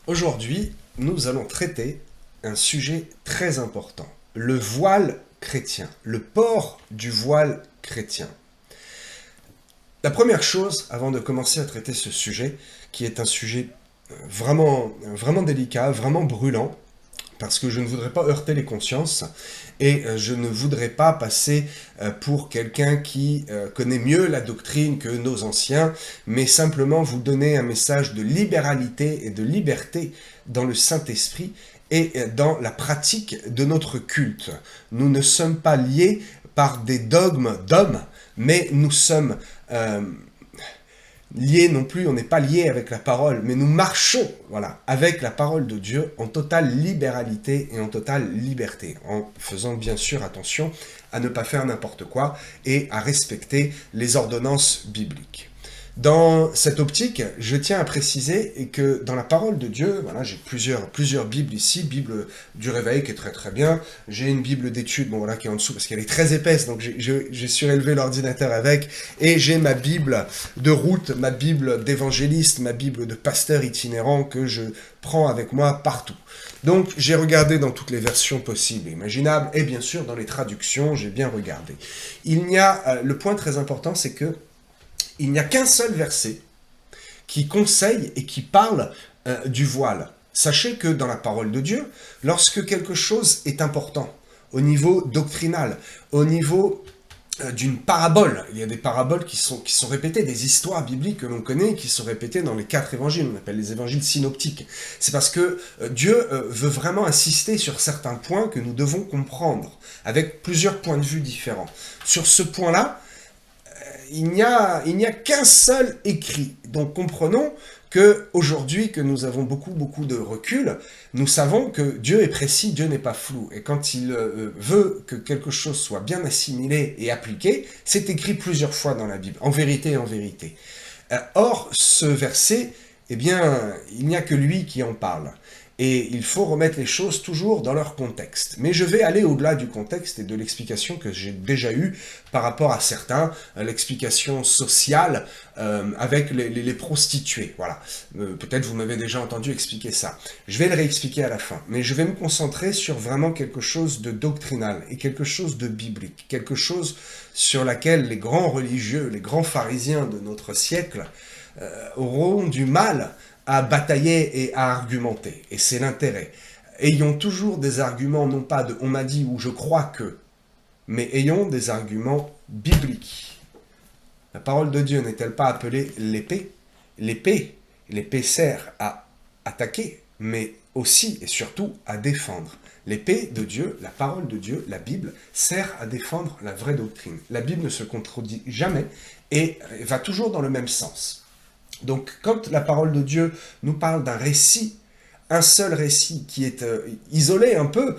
Aujourd'hui, nous allons traiter un sujet très important, le voile chrétien, le port du voile chrétien. La première chose, avant de commencer à traiter ce sujet, qui est un sujet vraiment délicat, vraiment brûlant, parce que je ne voudrais pas heurter les consciences et je ne voudrais pas passer pour quelqu'un qui connaît mieux la doctrine que nos anciens, mais simplement vous donner un message de libéralité et de liberté dans le Saint-Esprit et dans la pratique de notre culte. Nous ne sommes pas liés par des dogmes d'hommes, mais nous sommes liés non plus, on n'est pas liés avec la parole, mais nous marchons, voilà, avec la parole de Dieu en totale libéralité et en totale liberté, en faisant bien sûr attention à ne pas faire n'importe quoi et à respecter les ordonnances bibliques. Dans cette optique, je tiens à préciser que dans la parole de Dieu, voilà, j'ai plusieurs Bibles ici, Bible du Réveil qui est très bien, j'ai une Bible d'études, bon voilà, qui est en dessous parce qu'elle est très épaisse, donc j'ai surélevé l'ordinateur avec, et j'ai ma Bible de route, ma Bible d'évangéliste, ma Bible de pasteur itinérant que je prends avec moi partout. Donc j'ai regardé dans toutes les versions possibles et imaginables, et bien sûr dans les traductions, j'ai bien regardé. Le point très important, c'est que il n'y a qu'un seul verset qui conseille et qui parle du voile. Sachez que dans la parole de Dieu, lorsque quelque chose est important, au niveau doctrinal, au niveau d'une parabole, il y a des paraboles qui sont répétées, des histoires bibliques que l'on connaît, qui sont répétées dans les 4 évangiles, on appelle les évangiles synoptiques. C'est parce que Dieu veut vraiment insister sur certains points que nous devons comprendre, avec plusieurs points de vue différents. Sur ce point-là, il n'y a qu'un seul écrit. Donc comprenons que aujourd'hui que nous avons beaucoup de recul, nous savons que Dieu est précis, Dieu n'est pas flou. Et quand il veut que quelque chose soit bien assimilé et appliqué, c'est écrit plusieurs fois dans la Bible, en vérité. Or, ce verset, eh bien, il n'y a que lui qui en parle. Et il faut remettre les choses toujours dans leur contexte. Mais je vais aller au-delà du contexte et de l'explication que j'ai déjà eue par rapport à certains, l'explication sociale avec les prostituées. Voilà. Peut-être vous m'avez déjà entendu expliquer ça. Je vais le réexpliquer à la fin. Mais je vais me concentrer sur vraiment quelque chose de doctrinal et quelque chose de biblique. Quelque chose sur laquelle les grands religieux, les grands pharisiens de notre siècle auront du mal à batailler et à argumenter. Et c'est l'intérêt. Ayons toujours des arguments, non pas de « on m'a dit » ou « je crois que », mais ayons des arguments bibliques. La parole de Dieu n'est-elle pas appelée l'épée ? L'épée sert à attaquer, mais aussi et surtout à défendre. L'épée de Dieu, la parole de Dieu, la Bible, sert à défendre la vraie doctrine. La Bible ne se contredit jamais et va toujours dans le même sens. Donc, quand la parole de Dieu nous parle d'un récit, un seul récit qui est isolé un peu,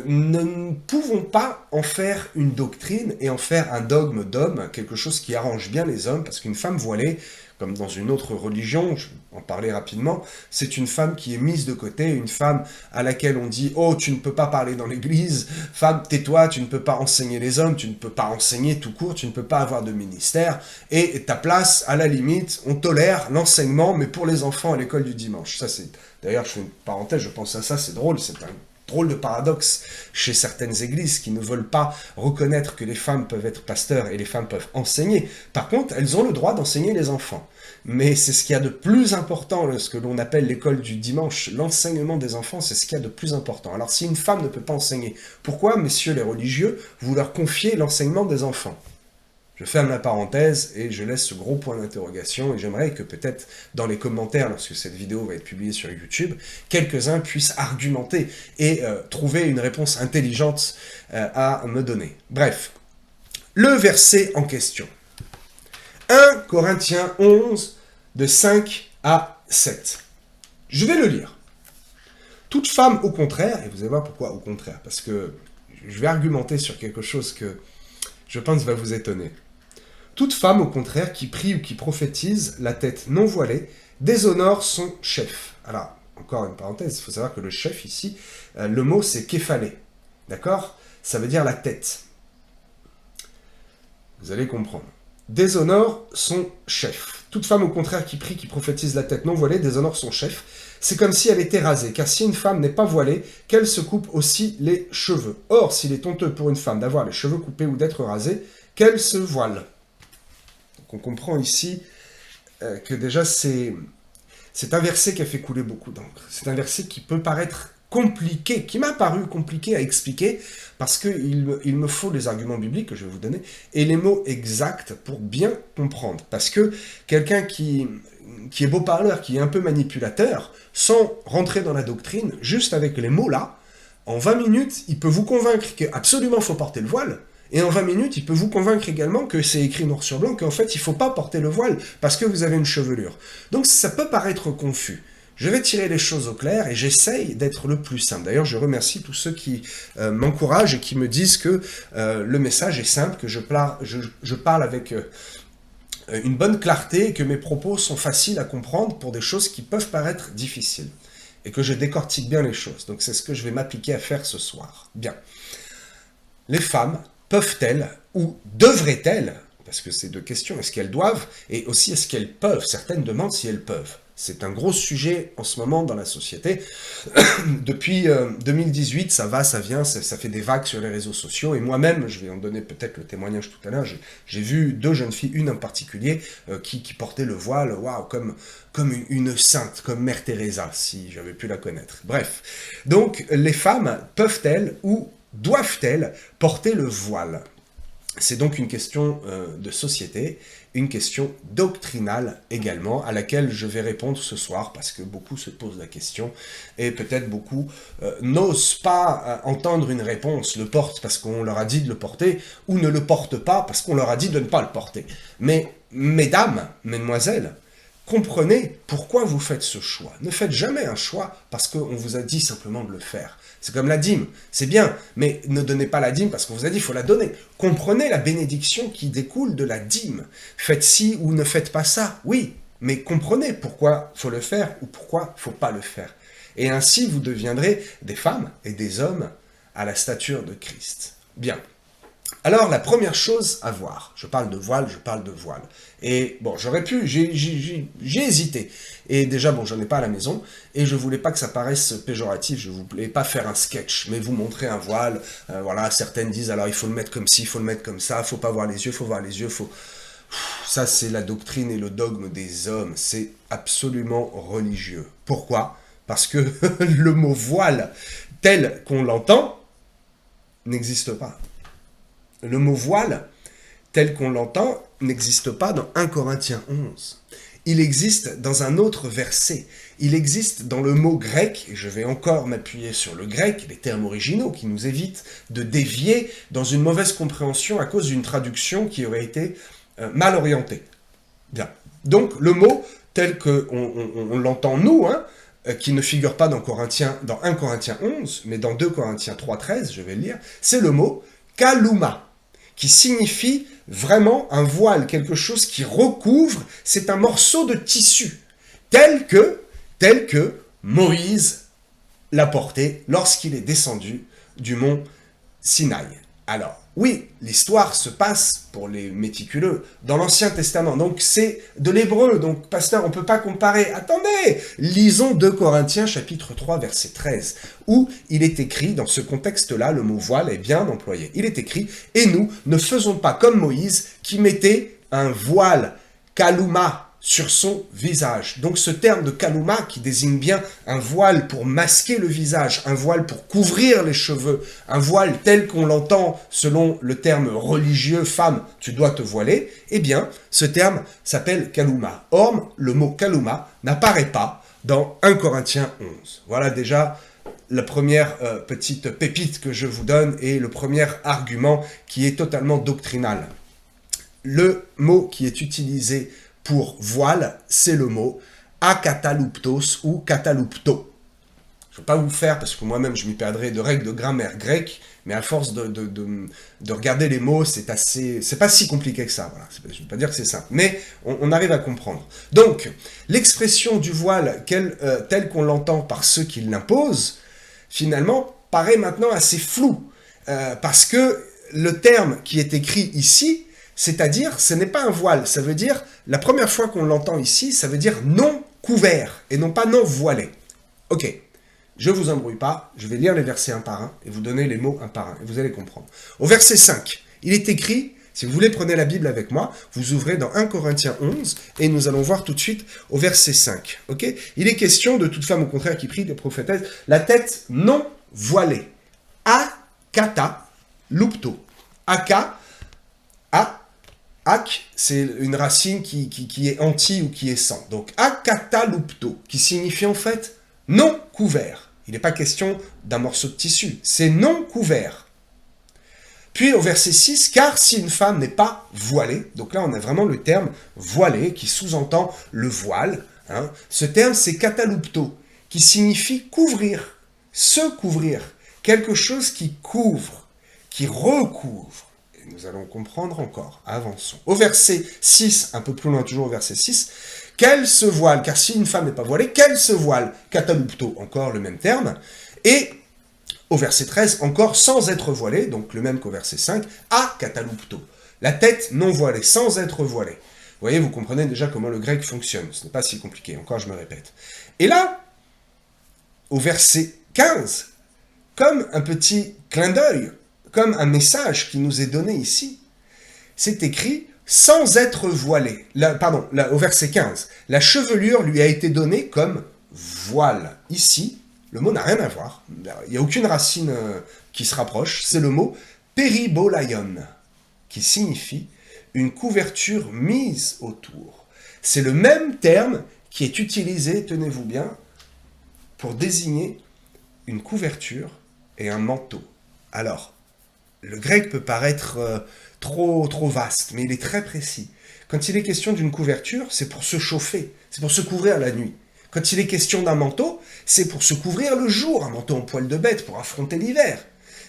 nous ne pouvons pas en faire une doctrine et en faire un dogme d'homme, quelque chose qui arrange bien les hommes, parce qu'une femme voilée, comme dans une autre religion, je vais en parler rapidement, c'est une femme qui est mise de côté, une femme à laquelle on dit « Oh, tu ne peux pas parler dans l'église, femme, tais-toi, tu ne peux pas enseigner les hommes, tu ne peux pas enseigner tout court, tu ne peux pas avoir de ministère, et ta place, à la limite, on tolère l'enseignement, mais pour les enfants à l'école du dimanche. » Ça, c'est d'ailleurs, je fais une parenthèse, je pense à ça, c'est drôle, c'est un drôle de paradoxe chez certaines églises qui ne veulent pas reconnaître que les femmes peuvent être pasteurs et les femmes peuvent enseigner. Par contre, elles ont le droit d'enseigner les enfants. Mais c'est ce qu'il y a de plus important, ce que l'on appelle l'école du dimanche. L'enseignement des enfants, c'est ce qu'il y a de plus important. Alors si une femme ne peut pas enseigner, pourquoi, messieurs les religieux, vous leur confiez l'enseignement des enfants ? Je ferme la parenthèse et je laisse ce gros point d'interrogation et j'aimerais que peut-être dans les commentaires, lorsque cette vidéo va être publiée sur YouTube, quelques-uns puissent argumenter et trouver une réponse intelligente à me donner. Bref, le verset en question. 1 Corinthiens 11, de 5 à 7. Je vais le lire. Toute femme au contraire, et vous allez voir pourquoi au contraire, parce que je vais argumenter sur quelque chose que je pense va vous étonner. Toute femme, au contraire, qui prie ou qui prophétise, la tête non voilée, déshonore son chef. Alors, encore une parenthèse, il faut savoir que le chef ici, le mot c'est képhalé. D'accord ? Ça veut dire la tête. Vous allez comprendre. Déshonore son chef. Toute femme au contraire qui prie, qui prophétise la tête non voilée, déshonore son chef. C'est comme si elle était rasée, car si une femme n'est pas voilée, qu'elle se coupe aussi les cheveux. Or, s'il est honteux pour une femme d'avoir les cheveux coupés ou d'être rasée, qu'elle se voile. Donc on comprend ici que déjà c'est un verset qui a fait couler beaucoup d'encre. C'est un verset qui peut paraître compliqué, qui m'a paru compliqué à expliquer, parce qu'il me faut les arguments bibliques que je vais vous donner, et les mots exacts pour bien comprendre. Parce que quelqu'un qui est beau parleur, qui est un peu manipulateur, sans rentrer dans la doctrine, juste avec les mots là, en 20 minutes, il peut vous convaincre qu'absolument il faut porter le voile, et en 20 minutes, il peut vous convaincre également que c'est écrit noir sur blanc, qu'en fait, il ne faut pas porter le voile parce que vous avez une chevelure. Donc ça peut paraître confus. Je vais tirer les choses au clair et j'essaye d'être le plus simple. D'ailleurs, je remercie tous ceux qui m'encouragent et qui me disent que le message est simple, que je parle avec une bonne clarté et que mes propos sont faciles à comprendre pour des choses qui peuvent paraître difficiles. Et que je décortique bien les choses. Donc c'est ce que je vais m'appliquer à faire ce soir. Bien. Les femmes peuvent-elles ou devraient-elles, parce que c'est deux questions, est-ce qu'elles doivent et aussi est-ce qu'elles peuvent? Certaines demandent si elles peuvent. C'est un gros sujet en ce moment dans la société. Depuis 2018, ça va, ça vient, ça fait des vagues sur les réseaux sociaux. Et moi-même, je vais en donner peut-être le témoignage tout à l'heure, j'ai vu deux jeunes filles, une en particulier, qui portait le voile, waouh, comme une sainte, comme Mère Teresa, si j'avais pu la connaître. Bref, donc les femmes peuvent-elles ou doivent-elles porter le voile? C'est donc une question de société, une question doctrinale également, à laquelle je vais répondre ce soir, parce que beaucoup se posent la question, et peut-être beaucoup n'osent pas entendre une réponse, le portent parce qu'on leur a dit de le porter, ou ne le portent pas parce qu'on leur a dit de ne pas le porter. Mais, mesdames, mesdemoiselles, comprenez pourquoi vous faites ce choix. Ne faites jamais un choix parce qu'on vous a dit simplement de le faire. C'est comme la dîme, c'est bien, mais ne donnez pas la dîme parce qu'on vous a dit qu'il faut la donner. Comprenez la bénédiction qui découle de la dîme. Faites ci ou ne faites pas ça, oui, mais comprenez pourquoi il faut le faire ou pourquoi il ne faut pas le faire. Et ainsi, vous deviendrez des femmes et des hommes à la stature de Christ. Bien. Alors, la première chose à voir, je parle de voile. Et bon, j'aurais pu, j'ai hésité. Et déjà, bon, j'en ai pas à la maison, et je voulais pas que ça paraisse péjoratif, je voulais pas faire un sketch, mais vous montrer un voile, voilà, certaines disent, alors il faut le mettre comme ci, il faut le mettre comme ça, faut pas voir les yeux, faut voir les yeux, faut... Ça, c'est la doctrine et le dogme des hommes, c'est absolument religieux. Pourquoi? Parce que le mot voile, tel qu'on l'entend, n'existe pas. Le mot voile, tel qu'on l'entend, n'existe pas dans 1 Corinthiens 11. Il existe dans un autre verset. Il existe dans le mot grec, et je vais encore m'appuyer sur le grec, les termes originaux qui nous évitent de dévier dans une mauvaise compréhension à cause d'une traduction qui aurait été mal orientée. Bien. Donc le mot tel qu'on l'entend nous, qui ne figure pas dans 1 Corinthiens 11, mais dans 2 Corinthiens 3,13, je vais le lire, c'est le mot kaluma, qui signifie vraiment un voile, quelque chose qui recouvre, c'est un morceau de tissu, tel que Moïse l'a porté lorsqu'il est descendu du mont Sinaï. Alors, oui, l'histoire se passe, pour les méticuleux, dans l'Ancien Testament, donc c'est de l'hébreu, donc pasteur, on ne peut pas comparer. Attendez, lisons 2 Corinthiens chapitre 3 verset 13, où il est écrit, dans ce contexte-là, le mot voile est bien employé. Il est écrit, « Et nous ne faisons pas comme Moïse, qui mettait un voile, kaluma, sur son visage. » Donc ce terme de kaluma qui désigne bien un voile pour masquer le visage, un voile pour couvrir les cheveux, un voile tel qu'on l'entend selon le terme religieux, femme, tu dois te voiler, eh bien ce terme s'appelle kaluma. Or, le mot kaluma n'apparaît pas dans 1 Corinthiens 11. Voilà déjà la première petite pépite que je vous donne et le premier argument qui est totalement doctrinal. Le mot qui est utilisé pour voile, c'est le mot akataluptos ou katalupto. Je ne vais pas vous faire, parce que moi-même je m'y perdrai, de règles de grammaire grecque, mais à force de regarder les mots, c'est pas si compliqué que ça. Voilà. Je ne veux pas dire que c'est simple, mais on arrive à comprendre. Donc, l'expression du voile telle qu'on l'entend par ceux qui l'imposent, finalement, paraît maintenant assez floue, parce que le terme qui est écrit ici, C'est-à-dire, ce n'est pas un voile, ça veut dire, la première fois qu'on l'entend ici, ça veut dire non couvert, et non pas non voilé. Ok, je ne vous embrouille pas, je vais lire les versets un par un, et vous donner les mots un par un, et vous allez comprendre. Au verset 5, il est écrit, si vous voulez, prenez la Bible avec moi, vous ouvrez dans 1 Corinthiens 11, et nous allons voir tout de suite au verset 5. Ok, il est question de toute femme au contraire qui prie, des prophétesses, la tête non voilée. Akata lupto. Aka, ak, c'est une racine qui est anti ou qui est sans. Donc akata lupto, qui signifie en fait non couvert. Il n'est pas question d'un morceau de tissu, c'est non couvert. Puis au verset 6, car si une femme n'est pas voilée, donc là on a vraiment le terme voilé qui sous-entend le voile, hein. Ce terme c'est katalupto, qui signifie couvrir, se couvrir, quelque chose qui couvre, qui recouvre. Et nous allons comprendre encore, avançons. Au verset 6, un peu plus loin toujours au verset 6, qu'elle se voile, car si une femme n'est pas voilée, qu'elle se voile, katalupto, encore le même terme, et au verset 13, encore sans être voilée, donc le même qu'au verset 5, a katalupto, la tête non voilée, sans être voilée. Vous voyez, vous comprenez déjà comment le grec fonctionne, ce n'est pas si compliqué, encore je me répète. Et là, au verset 15, comme un petit clin d'œil, comme un message qui nous est donné ici, c'est écrit « sans être voilée ». Au verset 15, la chevelure lui a été donnée comme voile. Ici, le mot n'a rien à voir. Il n'y a aucune racine qui se rapproche. C'est le mot peribolaion, qui signifie une couverture mise autour. C'est le même terme qui est utilisé, tenez-vous bien, pour désigner une couverture et un manteau. Alors, le grec peut paraître trop vaste, mais il est très précis. Quand il est question d'une couverture, c'est pour se chauffer, c'est pour se couvrir la nuit. Quand il est question d'un manteau, c'est pour se couvrir le jour, un manteau en poil de bête pour affronter l'hiver.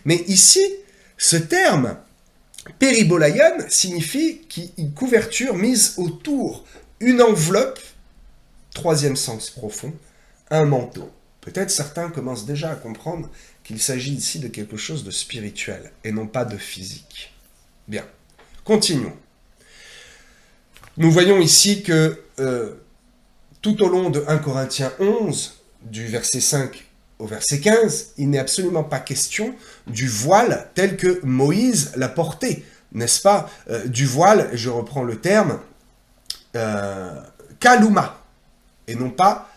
Mais ici, ce terme, peribolaion, signifie une couverture mise autour, une enveloppe, troisième sens profond, un manteau. Peut-être certains commencent déjà à comprendre qu'il s'agit ici de quelque chose de spirituel et non pas de physique. Bien, continuons. Nous voyons ici que tout au long de 1 Corinthiens 11, du verset 5 au verset 15, il n'est absolument pas question du voile tel que Moïse l'a porté, n'est-ce pas? Du voile, je reprends le terme, kaluma, et non pas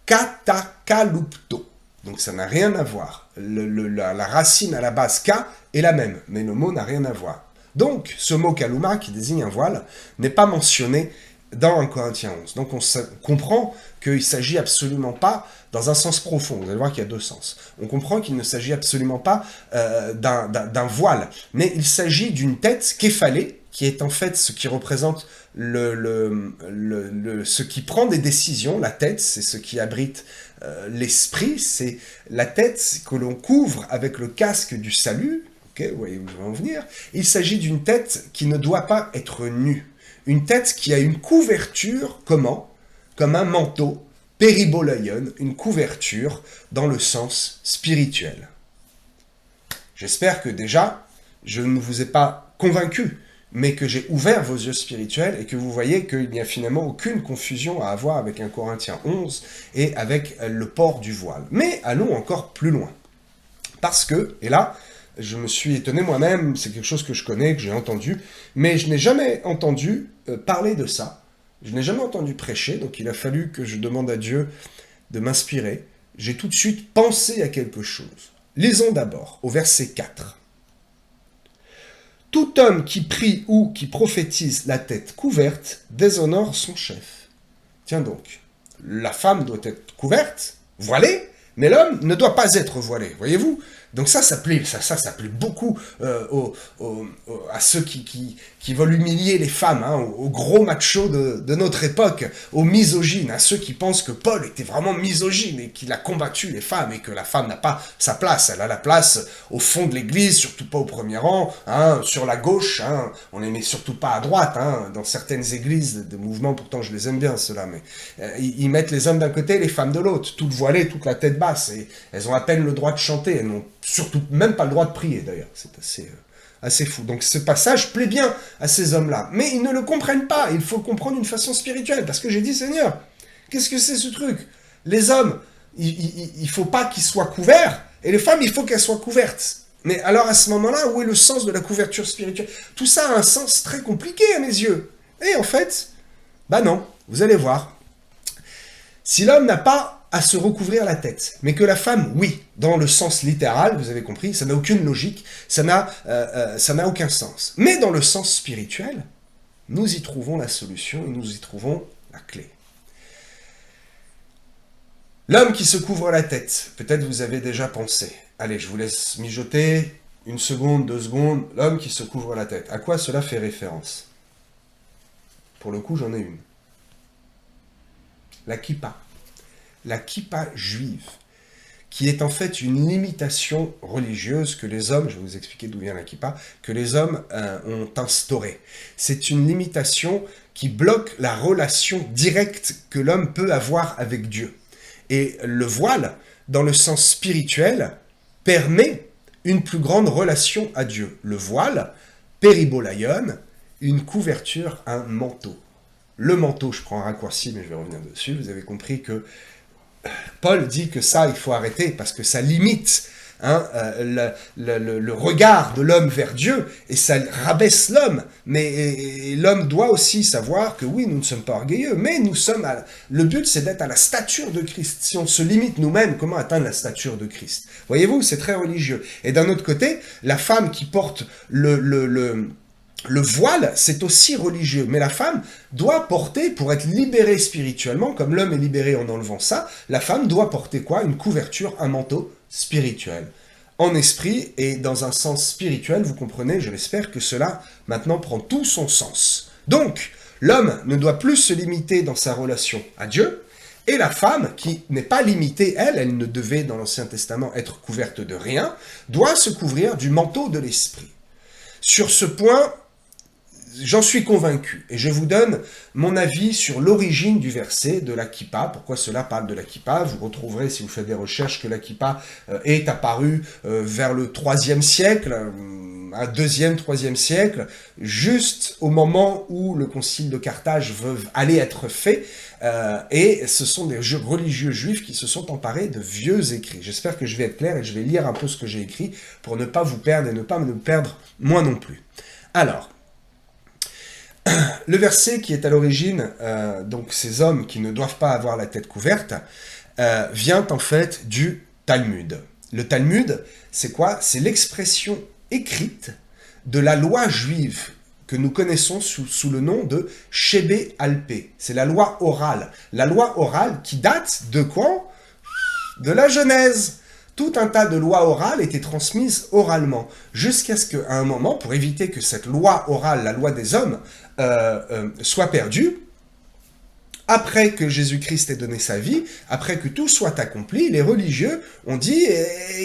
katakalupto. Donc ça n'a rien à voir. La racine à la base ka est la même, mais le mot n'a rien à voir. Donc ce mot kaluma, qui désigne un voile, n'est pas mentionné dans 1 Corinthiens 11. Donc on comprend qu'il ne s'agit absolument pas, dans un sens profond, vous allez voir qu'il y a deux sens, on comprend qu'il ne s'agit absolument pas d'un voile, mais il s'agit d'une tête képhalée, qui est en fait ce qui représente ce qui prend des décisions. La tête, c'est ce qui abrite l'esprit, c'est la tête que l'on couvre avec le casque du salut. Okay, vous voyez où je veux en venir. Il s'agit d'une tête qui ne doit pas être nue. Une tête qui a une couverture, comment? Comme un manteau, peribolaion, une couverture dans le sens spirituel. J'espère que déjà, je ne vous ai pas convaincu, mais que j'ai ouvert vos yeux spirituels et que vous voyez qu'il n'y a finalement aucune confusion à avoir avec 1 Corinthiens 11 et avec le port du voile. Mais allons encore plus loin. Parce que, et là, je me suis étonné moi-même, c'est quelque chose que je connais, que j'ai entendu, mais je n'ai jamais entendu parler de ça. Je n'ai jamais entendu prêcher, donc il a fallu que je demande à Dieu de m'inspirer. J'ai tout de suite pensé à quelque chose. Lisons d'abord au verset 4. « Tout homme qui prie ou qui prophétise la tête couverte déshonore son chef. » Tiens donc, la femme doit être couverte, voilée, mais l'homme ne doit pas être voilé, voyez-vous? Donc ça plaît beaucoup à ceux qui veulent humilier les femmes, hein, aux gros machos de notre époque, aux misogynes, à ceux qui pensent que Paul était vraiment misogyne et qu'il a combattu les femmes et que la femme n'a pas sa place. Elle a la place au fond de l'église, surtout pas au premier rang, hein, sur la gauche, hein, on les met surtout pas à droite, hein, dans certaines églises de mouvements, pourtant je les aime bien ceux-là, mais ils mettent les hommes d'un côté et les femmes de l'autre, toutes voilées, toute la tête basse, et elles ont à peine le droit de chanter, elles n'ont surtout même pas le droit de prier d'ailleurs, c'est Assez fou. Donc ce passage plaît bien à ces hommes-là. Mais ils ne le comprennent pas. Il faut le comprendre d'une façon spirituelle. Parce que j'ai dit, Seigneur, qu'est-ce que c'est ce truc? Les hommes, il ne faut pas qu'ils soient couverts. Et les femmes, il faut qu'elles soient couvertes. Mais alors à ce moment-là, où est le sens de la couverture spirituelle? Tout ça a un sens très compliqué à mes yeux. Et en fait, bah non, vous allez voir. Si l'homme n'a pas à se recouvrir la tête, mais que la femme, oui, dans le sens littéral, vous avez compris, ça n'a aucune logique, ça n'a aucun sens. Mais dans le sens spirituel, nous y trouvons la solution et nous y trouvons la clé. L'homme qui se couvre la tête, peut-être vous avez déjà pensé. Allez, je vous laisse mijoter, 1 seconde, 2 secondes. L'homme qui se couvre la tête, à quoi cela fait référence? Pour le coup, j'en ai une. La kippa. La kippa juive, qui est en fait une limitation religieuse que les hommes, je vais vous expliquer d'où vient la kippa, que les hommes ont instaurée. C'est une limitation qui bloque la relation directe que l'homme peut avoir avec Dieu. Et le voile, dans le sens spirituel, permet une plus grande relation à Dieu. Le voile, péribolaion, une couverture, un manteau. Le manteau, je prends un raccourci, mais je vais revenir dessus. Vous avez compris que Paul dit que ça, il faut arrêter, parce que ça limite le regard de l'homme vers Dieu, et ça rabaisse l'homme. Mais l'homme doit aussi savoir que oui, nous ne sommes pas orgueilleux, mais nous sommes le but, c'est d'être à la stature de Christ. Si on se limite nous-mêmes, comment atteindre la stature de Christ? Voyez-vous, c'est très religieux. Et d'un autre côté, la femme qui porte le voile, c'est aussi religieux, mais la femme doit porter, pour être libérée spirituellement, comme l'homme est libéré en enlevant ça, la femme doit porter quoi? Une couverture, un manteau spirituel. En esprit et dans un sens spirituel, vous comprenez, je l'espère, que cela maintenant prend tout son sens. Donc, l'homme ne doit plus se limiter dans sa relation à Dieu, et la femme, qui n'est pas limitée, elle ne devait dans l'Ancien Testament être couverte de rien, doit se couvrir du manteau de l'esprit. Sur ce point, j'en suis convaincu, et je vous donne mon avis sur l'origine du verset de la kippa. Pourquoi cela parle de la kippa? Vous retrouverez, si vous faites des recherches, que la kippa est apparue vers le 3e siècle, un 2e, 3e siècle, juste au moment où le concile de Carthage allait être fait, et ce sont des religieux juifs qui se sont emparés de vieux écrits. J'espère que je vais être clair, et je vais lire un peu ce que j'ai écrit, pour ne pas vous perdre, et ne pas me perdre moi non plus. Alors, le verset qui est à l'origine, donc ces hommes qui ne doivent pas avoir la tête couverte, vient en fait du Talmud. Le Talmud, c'est quoi? C'est l'expression écrite de la loi juive que nous connaissons sous le nom de Shebé Alpé. C'est la loi orale. La loi orale qui date de quoi? De la Genèse. Tout un tas de lois orales étaient transmises oralement, jusqu'à ce qu'à un moment, pour éviter que cette loi orale, la loi des hommes, soit perdue, après que Jésus-Christ ait donné sa vie, après que tout soit accompli, les religieux ont dit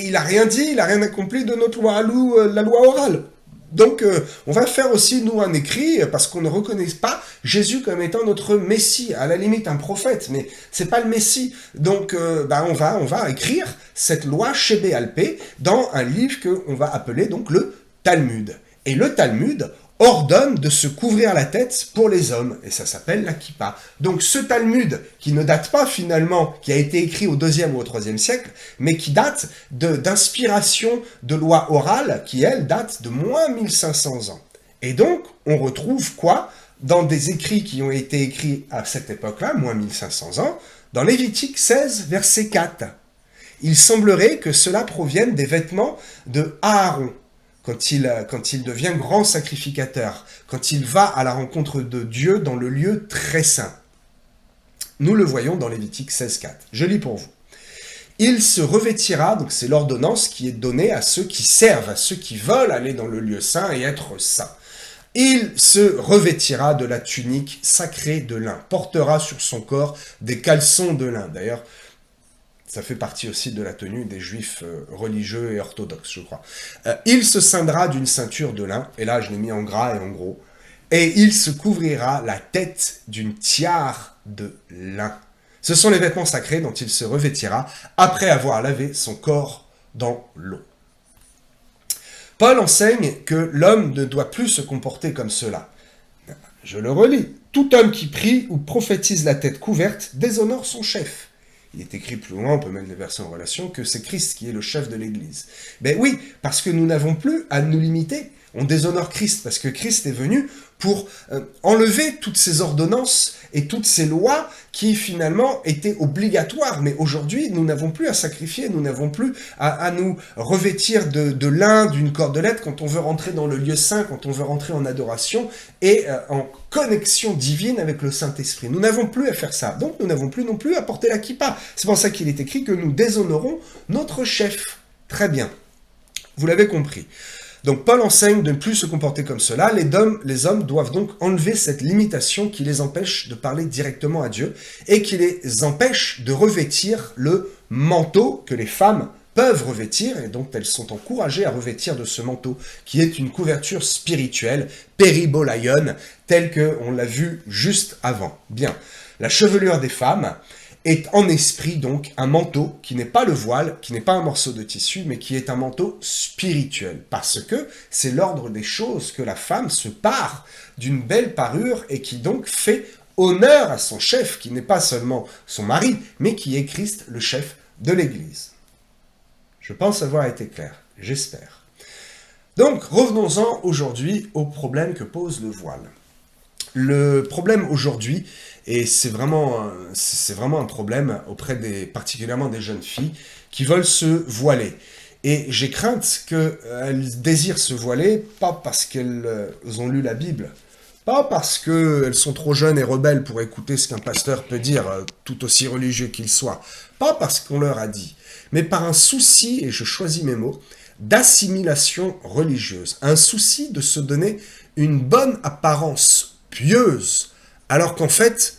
il n'a rien dit, il n'a rien accompli de notre loi, la loi orale. Donc, on va faire aussi, nous, un écrit, parce qu'on ne reconnaît pas Jésus comme étant notre Messie, à la limite un prophète, mais c'est pas le Messie. Donc, on va écrire cette loi Shebé Alpé dans un livre qu'on va appeler donc le Talmud. Et le Talmud ordonne de se couvrir la tête pour les hommes, et ça s'appelle la kippa. Donc ce Talmud, qui ne date pas finalement, qui a été écrit au 2e ou au 3e siècle, mais qui date d'inspiration de loi orale, qui elle date de moins 1500 ans. Et donc, on retrouve quoi? Dans des écrits qui ont été écrits à cette époque-là, moins 1500 ans, dans Lévitique 16, verset 4. Il semblerait que cela provienne des vêtements de Aaron, quand il devient grand sacrificateur, quand il va à la rencontre de Dieu dans le lieu très saint. Nous le voyons dans Lévitique 16.4. Je lis pour vous. Il se revêtira, donc c'est l'ordonnance qui est donnée à ceux qui servent, à ceux qui veulent aller dans le lieu saint et être saints. Il se revêtira de la tunique sacrée de lin, portera sur son corps des caleçons de lin. D'ailleurs, ça fait partie aussi de la tenue des juifs religieux et orthodoxes, je crois. Il se ceindra d'une ceinture de lin, et là je l'ai mis en gras et en gros, et il se couvrira la tête d'une tiare de lin. Ce sont les vêtements sacrés dont il se revêtira après avoir lavé son corps dans l'eau. Paul enseigne que l'homme ne doit plus se comporter comme cela. Je le relis. Tout homme qui prie ou prophétise la tête couverte déshonore son chef. Il est écrit plus loin, on peut mettre les versets en relation, que c'est Christ qui est le chef de l'Église. Ben oui, parce que nous n'avons plus à nous limiter. On déshonore Christ, parce que Christ est venu pour enlever toutes ces ordonnances et toutes ces lois qui finalement étaient obligatoires. Mais aujourd'hui, nous n'avons plus à sacrifier, nous n'avons plus à nous revêtir de lin, d'une cordelette quand on veut rentrer dans le lieu saint, quand on veut rentrer en adoration et en connexion divine avec le Saint-Esprit. Nous n'avons plus à faire ça. Donc nous n'avons plus non plus à porter la kippa. C'est pour ça qu'il est écrit que nous déshonorons notre chef. Très bien. Vous l'avez compris. Donc Paul enseigne de ne plus se comporter comme cela. Les hommes doivent donc enlever cette limitation qui les empêche de parler directement à Dieu et qui les empêche de revêtir le manteau que les femmes peuvent revêtir, et donc elles sont encouragées à revêtir de ce manteau, qui est une couverture spirituelle, péribolaion, telle qu'on l'a vu juste avant. Bien, la chevelure des femmes est en esprit donc un manteau qui n'est pas le voile, qui n'est pas un morceau de tissu, mais qui est un manteau spirituel, parce que c'est l'ordre des choses que la femme se pare d'une belle parure et qui donc fait honneur à son chef, qui n'est pas seulement son mari, mais qui est Christ, le chef de l'Église. Je pense avoir été clair, j'espère. Donc, revenons-en aujourd'hui au problème que pose le voile. Le problème aujourd'hui, et c'est vraiment un problème auprès particulièrement des jeunes filles qui veulent se voiler. Et j'ai crainte qu'elles désirent se voiler, pas parce qu'elles ont lu la Bible, pas parce qu'elles sont trop jeunes et rebelles pour écouter ce qu'un pasteur peut dire, tout aussi religieux qu'il soit, pas parce qu'on leur a dit, mais par un souci, et je choisis mes mots, d'assimilation religieuse, un souci de se donner une bonne apparence pieuse, alors qu'en fait,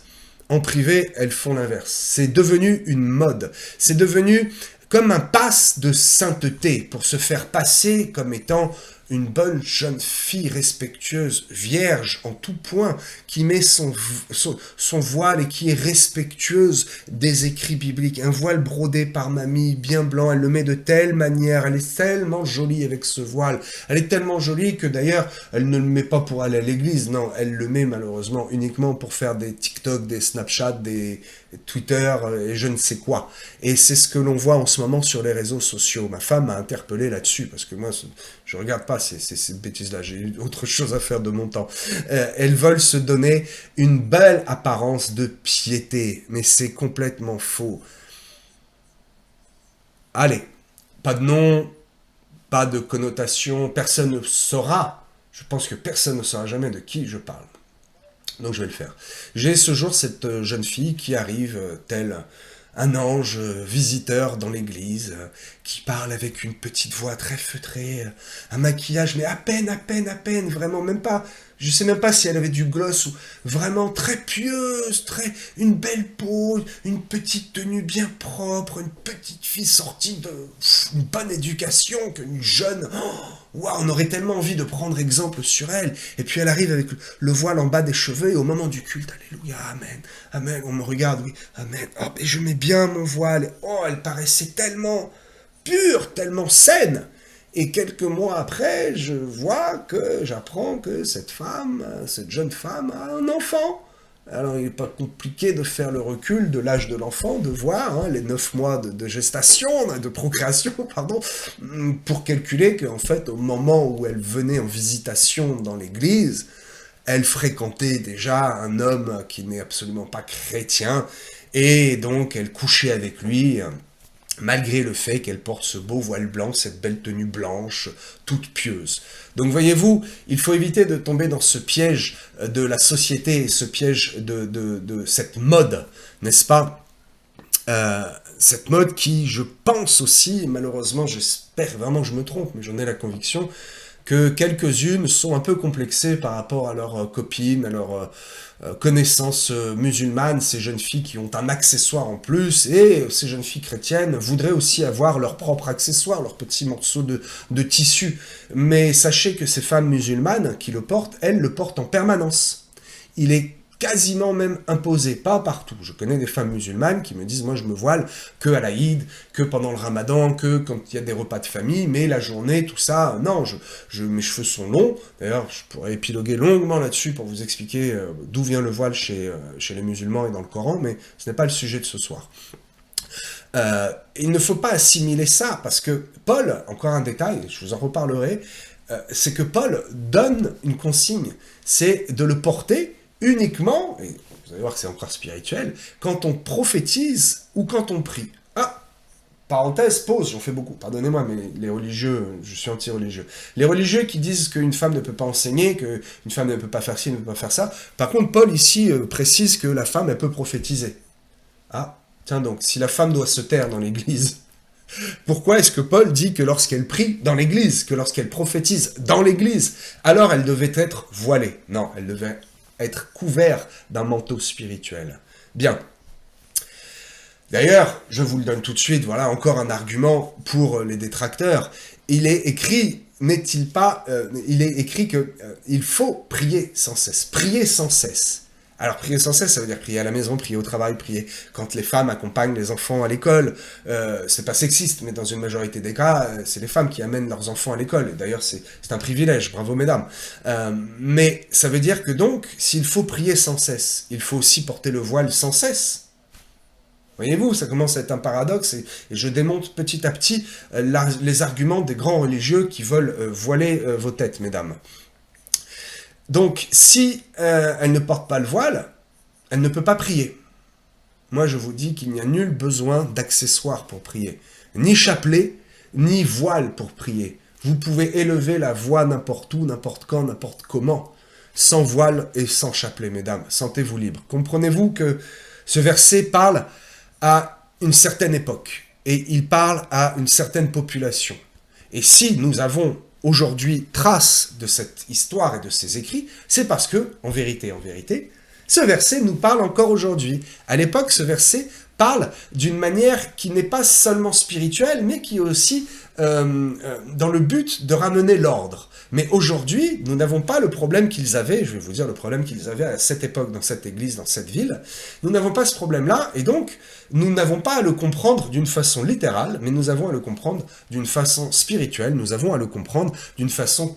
en privé, elles font l'inverse. C'est devenu une mode. C'est devenu comme un passe de sainteté pour se faire passer comme étant une bonne jeune fille respectueuse, vierge en tout point, qui met son voile et qui est respectueuse des écrits bibliques. Un voile brodé par mamie, bien blanc, elle le met de telle manière, elle est tellement jolie avec ce voile. Elle est tellement jolie que d'ailleurs, elle ne le met pas pour aller à l'église, non, elle le met malheureusement uniquement pour faire des TikTok, des Snapchat, des Twitter et je ne sais quoi. Et c'est ce que l'on voit en ce moment sur les réseaux sociaux. Ma femme m'a interpellé là-dessus, parce que moi, je regarde pas ces bêtises-là, j'ai eu autre chose à faire de mon temps. Elles veulent se donner une belle apparence de piété, mais c'est complètement faux. Allez, pas de nom, pas de connotation, personne ne saura, je pense que personne ne saura jamais de qui je parle. Donc je vais le faire. J'ai ce jour cette jeune fille qui arrive, telle un ange visiteur dans l'église, qui parle avec une petite voix très feutrée, un maquillage, mais à peine, vraiment, même pas, je sais même pas si elle avait du gloss, ou vraiment très pieuse, une belle peau, une petite tenue bien propre, une petite fille sortie d'une bonne éducation, qu'une jeune, waouh, on aurait tellement envie de prendre exemple sur elle. Et puis elle arrive avec le voile en bas des cheveux, et au moment du culte, alléluia, amen, amen, on me regarde, oui, amen, hop, et je mets bien mon voile, oh, elle paraissait tellement pure, tellement saine. Et quelques mois après, j'apprends que cette jeune femme a un enfant. Alors il n'est pas compliqué de faire le recul de l'âge de l'enfant, de voir les 9 mois de gestation, de procréation, pardon, pour calculer qu'en fait, au moment où elle venait en visitation dans l'église, elle fréquentait déjà un homme qui n'est absolument pas chrétien, et donc elle couchait avec lui, malgré le fait qu'elle porte ce beau voile blanc, cette belle tenue blanche, toute pieuse. Donc voyez-vous, il faut éviter de tomber dans ce piège de la société, ce piège de cette mode, n'est-ce pas ? Cette mode qui, je pense aussi, malheureusement, j'espère vraiment que je me trompe, mais j'en ai la conviction, que quelques-unes sont un peu complexées par rapport à leurs copines, à leurs connaissances musulmanes, ces jeunes filles qui ont un accessoire en plus, et ces jeunes filles chrétiennes voudraient aussi avoir leur propre accessoire, leur petit morceau de tissu. Mais sachez que ces femmes musulmanes qui le portent, elles le portent en permanence. Il est quasiment même imposé, pas partout. Je connais des femmes musulmanes qui me disent, moi je me voile que à l'Aïd, que pendant le Ramadan, que quand il y a des repas de famille, mais la journée, tout ça, non, mes cheveux sont longs. D'ailleurs, je pourrais épiloguer longuement là-dessus pour vous expliquer d'où vient le voile chez les musulmans et dans le Coran, mais ce n'est pas le sujet de ce soir. Il ne faut pas assimiler ça, parce que Paul, encore un détail, je vous en reparlerai, c'est que Paul donne une consigne, c'est de le porter uniquement, et vous allez voir que c'est encore spirituel, quand on prophétise ou quand on prie. Ah, parenthèse, pause, j'en fais beaucoup, pardonnez-moi, mais les religieux, je suis anti-religieux. Les religieux qui disent qu'une femme ne peut pas enseigner, qu'une femme ne peut pas faire ci, ne peut pas faire ça. Par contre, Paul ici précise que la femme, elle peut prophétiser. Ah, tiens donc, si la femme doit se taire dans l'église, pourquoi est-ce que Paul dit que lorsqu'elle prie dans l'église, que lorsqu'elle prophétise dans l'église, alors elle devait être voilée? Non, elle devait être couverte d'un manteau spirituel. Bien. D'ailleurs, je vous le donne tout de suite, voilà encore un argument pour les détracteurs. Il est écrit, n'est-il pas, il est écrit qu'il faut prier sans cesse. Prier sans cesse. Alors, prier sans cesse, ça veut dire prier à la maison, prier au travail, prier quand les femmes accompagnent les enfants à l'école. C'est pas sexiste, mais dans une majorité des cas, c'est les femmes qui amènent leurs enfants à l'école. Et d'ailleurs, c'est un privilège, bravo mesdames. Mais ça veut dire que donc, s'il faut prier sans cesse, il faut aussi porter le voile sans cesse. Voyez-vous, ça commence à être un paradoxe, et je démonte petit à petit les arguments des grands religieux qui veulent voiler vos têtes, mesdames. Donc, si elle ne porte pas le voile, elle ne peut pas prier. Moi, je vous dis qu'il n'y a nul besoin d'accessoires pour prier. Ni chapelet, ni voile pour prier. Vous pouvez élever la voix n'importe où, n'importe quand, n'importe comment, sans voile et sans chapelet, mesdames. Sentez-vous libre. Comprenez-vous que ce verset parle à une certaine époque, et il parle à une certaine population. Et si nous avons aujourd'hui trace de cette histoire et de ces écrits, c'est parce que, en vérité, ce verset nous parle encore aujourd'hui. À l'époque, ce verset parle d'une manière qui n'est pas seulement spirituelle, mais qui est aussi dans le but de ramener l'ordre. Mais aujourd'hui, nous n'avons pas le problème qu'ils avaient, je vais vous dire le problème qu'ils avaient à cette époque, dans cette église, dans cette ville. Nous n'avons pas ce problème-là, et donc, nous n'avons pas à le comprendre d'une façon littérale, mais nous avons à le comprendre d'une façon spirituelle, nous avons à le comprendre d'une façon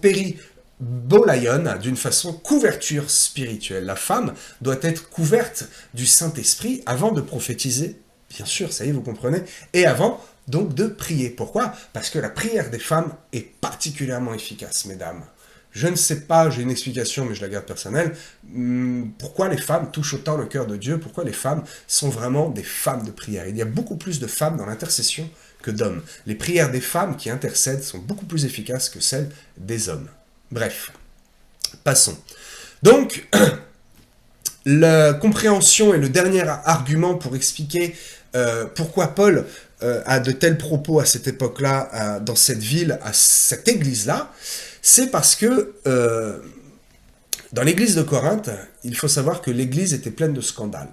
bolaïon, d'une façon couverture spirituelle. La femme doit être couverte du Saint-Esprit avant de prophétiser, bien sûr, ça y est, vous comprenez, et avant donc de prier. Pourquoi? Parce que la prière des femmes est particulièrement efficace, mesdames. Je ne sais pas, j'ai une explication, mais je la garde personnelle, pourquoi les femmes touchent autant le cœur de Dieu, pourquoi les femmes sont vraiment des femmes de prière. Il y a beaucoup plus de femmes dans l'intercession que d'hommes. Les prières des femmes qui intercèdent sont beaucoup plus efficaces que celles des hommes. Bref, passons. Donc, la compréhension est le dernier argument pour expliquer pourquoi Paul a de tels propos à cette époque-là, dans cette ville, à cette église-là. C'est parce que dans l'église de Corinthe, il faut savoir que l'église était pleine de scandales.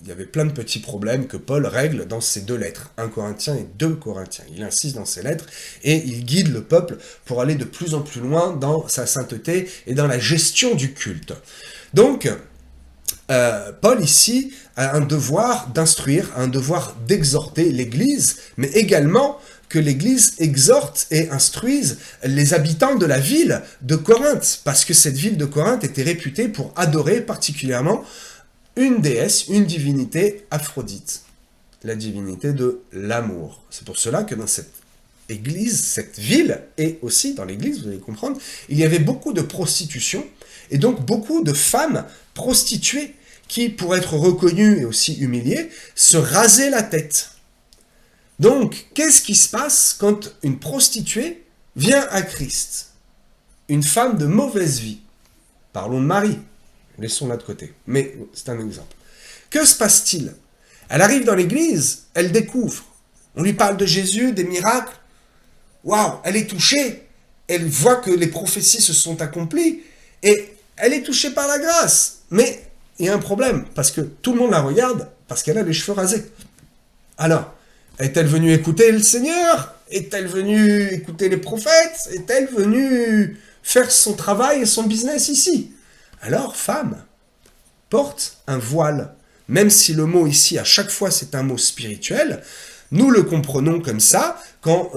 Il y avait plein de petits problèmes que Paul règle dans ses deux lettres, 1 Corinthiens et 2 Corinthiens. Il insiste dans ses lettres et il guide le peuple pour aller de plus en plus loin dans sa sainteté et dans la gestion du culte. Donc, Paul ici a un devoir d'instruire, un devoir d'exhorter l'Église, mais également que l'Église exhorte et instruise les habitants de la ville de Corinthe, parce que cette ville de Corinthe était réputée pour adorer particulièrement une déesse, une divinité, Aphrodite, la divinité de l'amour. C'est pour cela que dans cette église, cette ville, et aussi dans l'église, vous allez comprendre, il y avait beaucoup de prostitution, et donc beaucoup de femmes prostituées qui, pour être reconnues et aussi humiliées, se rasaient la tête. Donc, qu'est-ce qui se passe quand une prostituée vient à Christ? Une femme de mauvaise vie. Parlons de Marie. Laissons-la de côté. Mais c'est un exemple. Que se passe-t-il? Elle arrive dans l'église, elle découvre. On lui parle de Jésus, des miracles. Waouh, elle est touchée. Elle voit que les prophéties se sont accomplies. Et elle est touchée par la grâce. Mais il y a un problème, parce que tout le monde la regarde, parce qu'elle a les cheveux rasés. Alors, est-elle venue écouter le Seigneur? Est-elle venue écouter les prophètes? Est-elle venue faire son travail et son business ici? Alors, femme, porte un voile. Même si le mot ici, à chaque fois, c'est un mot spirituel, nous le comprenons comme ça quand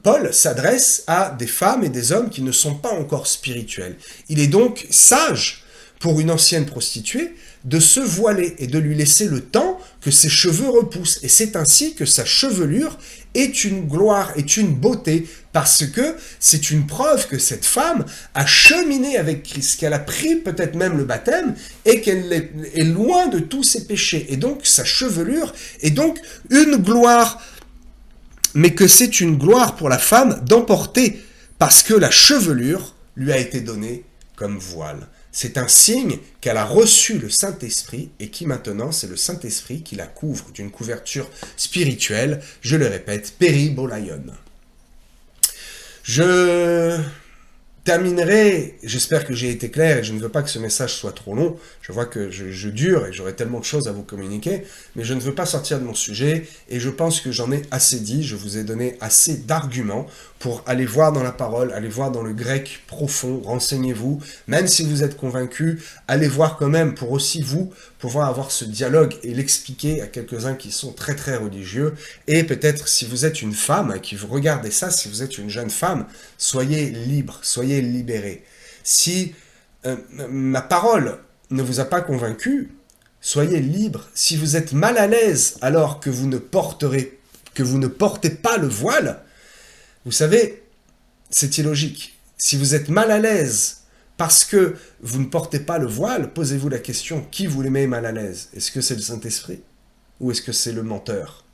Paul s'adresse à des femmes et des hommes qui ne sont pas encore spirituels. Il est donc sage pour une ancienne prostituée de se voiler et de lui laisser le temps que ses cheveux repoussent. Et c'est ainsi que sa chevelure est une gloire, est une beauté, parce que c'est une preuve que cette femme a cheminé avec Christ, qu'elle a pris peut-être même le baptême et qu'elle est loin de tous ses péchés. Et donc sa chevelure est donc une gloire, mais que c'est une gloire pour la femme d'emporter, parce que la chevelure lui a été donnée comme voile. C'est un signe qu'elle a reçu le Saint-Esprit et qui maintenant, c'est le Saint-Esprit qui la couvre d'une couverture spirituelle, je le répète, péribolaion. Je terminerai, j'espère que j'ai été clair et je ne veux pas que ce message soit trop long, je vois que je dure et j'aurai tellement de choses à vous communiquer, mais je ne veux pas sortir de mon sujet et je pense que j'en ai assez dit, je vous ai donné assez d'arguments pour aller voir dans la parole, aller voir dans le grec profond, renseignez-vous, même si vous êtes convaincus, allez voir quand même pour aussi vous pouvoir avoir ce dialogue et l'expliquer à quelques-uns qui sont très très religieux, et peut-être si vous êtes une femme qui vous regardez ça, si vous êtes une jeune femme, soyez libre, soyez libérés. Si ma parole ne vous a pas convaincu, soyez libre. Si vous êtes mal à l'aise alors que vous ne portez pas le voile, vous savez, c'est illogique. Si vous êtes mal à l'aise parce que vous ne portez pas le voile, posez-vous la question, qui vous les met mal à l'aise? Est-ce que c'est le Saint-Esprit? Ou est-ce que c'est le menteur?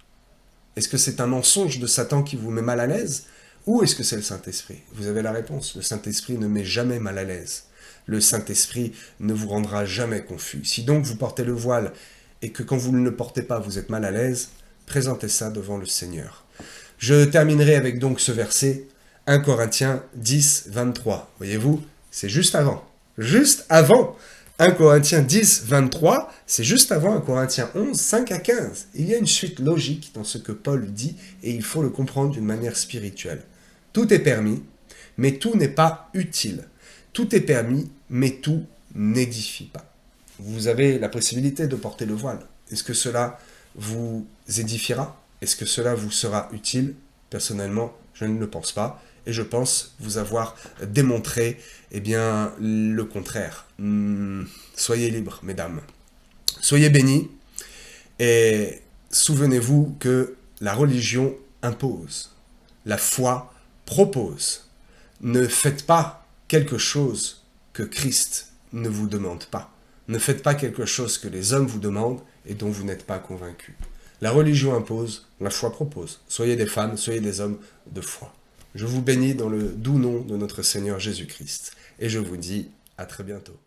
Est-ce que c'est un mensonge de Satan qui vous met mal à l'aise? Ou est-ce que c'est le Saint-Esprit? Vous avez la réponse. Le Saint-Esprit ne met jamais mal à l'aise. Le Saint-Esprit ne vous rendra jamais confus. Si donc vous portez le voile et que quand vous ne le portez pas, vous êtes mal à l'aise, présentez ça devant le Seigneur. Je terminerai avec donc ce verset, 1 Corinthiens 10, 23. Voyez-vous, c'est juste avant. Juste avant 1 Corinthiens 10, 23, c'est juste avant 1 Corinthiens 11, 5 à 15. Il y a une suite logique dans ce que Paul dit et il faut le comprendre d'une manière spirituelle. Tout est permis, mais tout n'est pas utile. Tout est permis, mais tout n'édifie pas. Vous avez la possibilité de porter le voile. Est-ce que cela vous édifiera? Est-ce que cela vous sera utile? Personnellement, je ne le pense pas. Et je pense vous avoir démontré le contraire. Soyez libres, mesdames. Soyez bénis. Et souvenez-vous que la religion impose. La foi propose. Ne faites pas quelque chose que Christ ne vous demande pas. Ne faites pas quelque chose que les hommes vous demandent et dont vous n'êtes pas convaincus. La religion impose, la foi propose. Soyez des femmes, soyez des hommes de foi. Je vous bénis dans le doux nom de notre Seigneur Jésus-Christ. Et je vous dis à très bientôt.